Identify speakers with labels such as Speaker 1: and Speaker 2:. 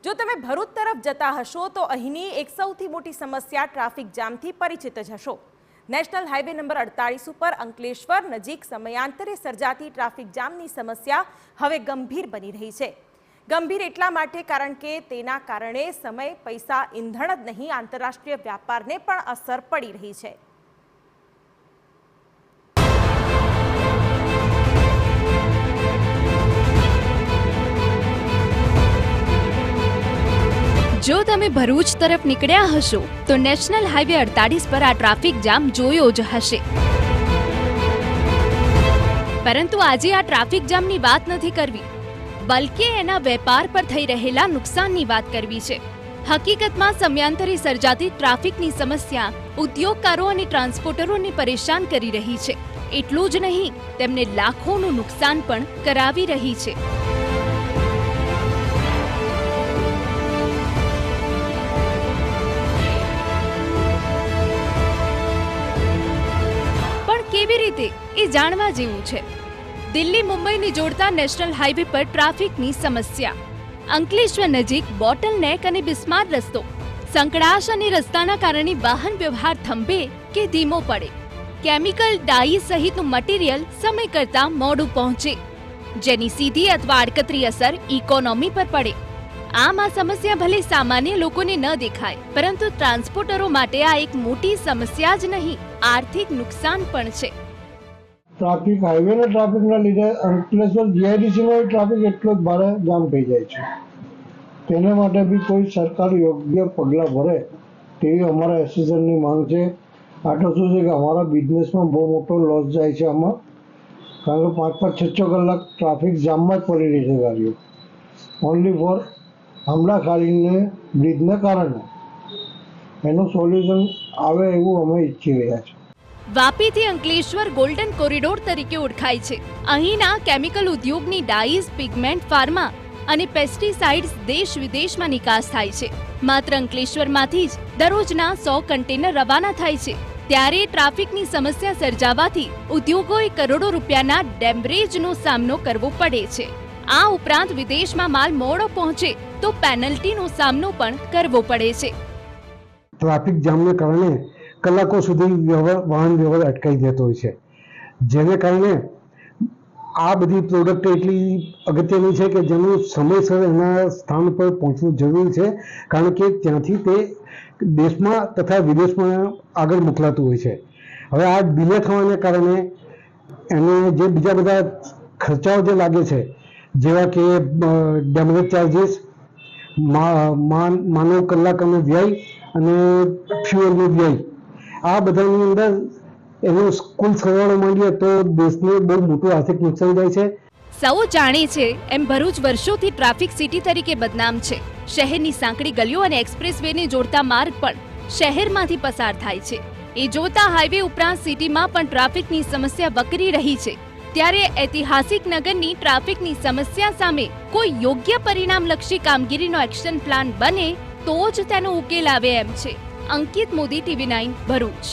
Speaker 1: જો તમે ભરૂચ તરફ જતા હશો તો અહીંની એક સૌથી મોટી સમસ્યા ટ્રાફિક જામથી પરિચિત જ હશો। નેશનલ હાઈવે નંબર 48 ઉપર અંકલેશ્વર નજીક સમયાંતરે સર્જાતી ટ્રાફિક જામની સમસ્યા હવે ગંભીર બની રહી છે। ગંભીર એટલા માટે કારણ કે તેના કારણે સમય, પૈસા, ઈંધણ જ નહીં આંતરરાષ્ટ્રીય વ્યાપારને પણ અસર પડી રહી છે।
Speaker 2: જો તમે ભરૂચ તરફ નીકળ્યા હશો તો નેશનલ હાઈવે 48 પર આ ટ્રાફિક જામ જોયો જ હશે, પરંતુ આજે આ ટ્રાફિક જામની વાત નથી કરવી, બલકે એના વેપાર પર થઈ રહેલા નુકસાનની વાત કરવી છે। હકીકતમાં સમયાંતરે સર્જાતી ટ્રાફિકની સમસ્યા ઉદ્યોગકારો અને ટ્રાન્સપોર્ટરોને પરેશાન કરી રહી છે। એટલું જ નહીં, તેમને લાખોનું નુકસાન પણ કરાવી રહી છે। કેવી રીતે એ જાણવા જેવું છે। દિલ્હી મુંબઈને જોડતા નેશનલ હાઈવે પર ટ્રાફિકની સમસ્યા। અંકલેશ્વર નજીક બોટલનેક અને બિસ્માર રસ્તો, સંકડાશ અને રસ્તાના કારણે વાહન વ્યવહાર થંભે કે ધીમો પડે, કેમિકલ ડાઈ સહિતનું મટીરિયલ સમય કરતા મોડું પહોંચે, જેની સીધી અથવા આડકતરી અસર ઇકોનોમી પર પડે। આમ આ સમસ્યા ભલે સામાન્ય લોકોને ન દેખાય, પરંતુ ટ્રાન્સપોર્ટરો માટે આ એક મોટી સમસ્યા જ નહીં, આર્થિક નુકસાન પણ છે।
Speaker 3: ટ્રાફિક હાઈવેના ટ્રાફિકના લીધે અંકલેશ્વર જીઆઈડીસીમાં ટ્રાફિક એટલો જ ભારે જામ થઈ જાય છે। તેને માટે બી કોઈ સરકાર યોગ્ય પગલાં ભરે તેવી અમારા એસોસિએશનની માંગ છે। આટલું શું છે કે અમારા બિઝનેસમાં બહુ મોટો લોસ જાય છે આમાં, કારણ કે 5-5, 6 કલાક ટ્રાફિક જામમાં જ પડી રહી છે ગાડીઓ, ઓનલી ફોર હમણાં ખાલીને બ્રિજના કારણે। એનું સોલ્યુશન આવે એવું અમે ઈચ્છી રહ્યા છીએ।
Speaker 2: વાપીથી અંકલેશ્વર ગોલ્ડન કોરિડોર તરીકે ઓળખાય છે। અહીંના કેમિકલ ઉદ્યોગની ડાઈઝ, પિગમેન્ટ, ફાર્મા અને પેસ્ટિસાઇડ્સ દેશ વિદેશમાં નિકાસ થાય છે। માત્ર અંકલેશ્વરમાંથી જ દરરોજના 100 કન્ટેનર રવાના થાય છે। ત્યારે ટ્રાફિકની સમસ્યા સર્જાવાથી ઉદ્યોગોએ કરોડો રૂપિયાના ડેમરેજનો સામનો કરવો પડે છે। આ ઉપરાંત વિદેશમાં માલ મોડો પહોંચે તો પેનલ્ટીનો સામનો પણ કરવો પડે છે।
Speaker 4: ટ્રાફિક જામને કારણે કલાકો સુધી વાહન વ્યવહાર અટકાઈ જતો હોય છે, જેને કારણે આ બધી પ્રોડક્ટ એટલી અગત્યની છે કે જેનું સમયસર એના સ્થાન પર પહોંચવું જરૂરી છે, કારણ કે ત્યાંથી તે દેશમાં તથા વિદેશમાં આગળ મોકલાતું હોય છે। હવે આ ડિલે થવાને કારણે એને જે બીજા બધા ખર્ચાઓ જે લાગે છે, જેવા કે ડેમેજ ચાર્જીસ, માનવ કલાકોનો વ્યય અને ફ્યુઅલનો વ્યય, આ બધાની અંદર એનો કુલ સરવાળો માંડીએ તો દેશને બહુ મોટું આર્થિક નુકસાન જાય છે।
Speaker 2: સૌ જાણે છે એમ ભરૂચ વર્ષોથી ટ્રાફિક સિટી તરીકે બદનામ છે। શહેરની સાંકડી ગલીઓ અને એક્સપ્રેસવેને જોડતા માર્ગ પણ શહેરમાંથી પસાર થાય છે। એ જોતા હાઈવે ઉપરાંત સિટીમાં પણ ટ્રાફિકની સમસ્યા વકરી રહી છે। ત્યારે ઐતિહાસિક નગરની ટ્રાફિકની સમસ્યા સામે કોઈ યોગ્ય પરિણામલક્ષી કામગીરીનો એક્શન પ્લાન બને તો જ તેનો ઉકેલ આવે એમ છે। અંકિત મોદી, TV9 ભરૂચ।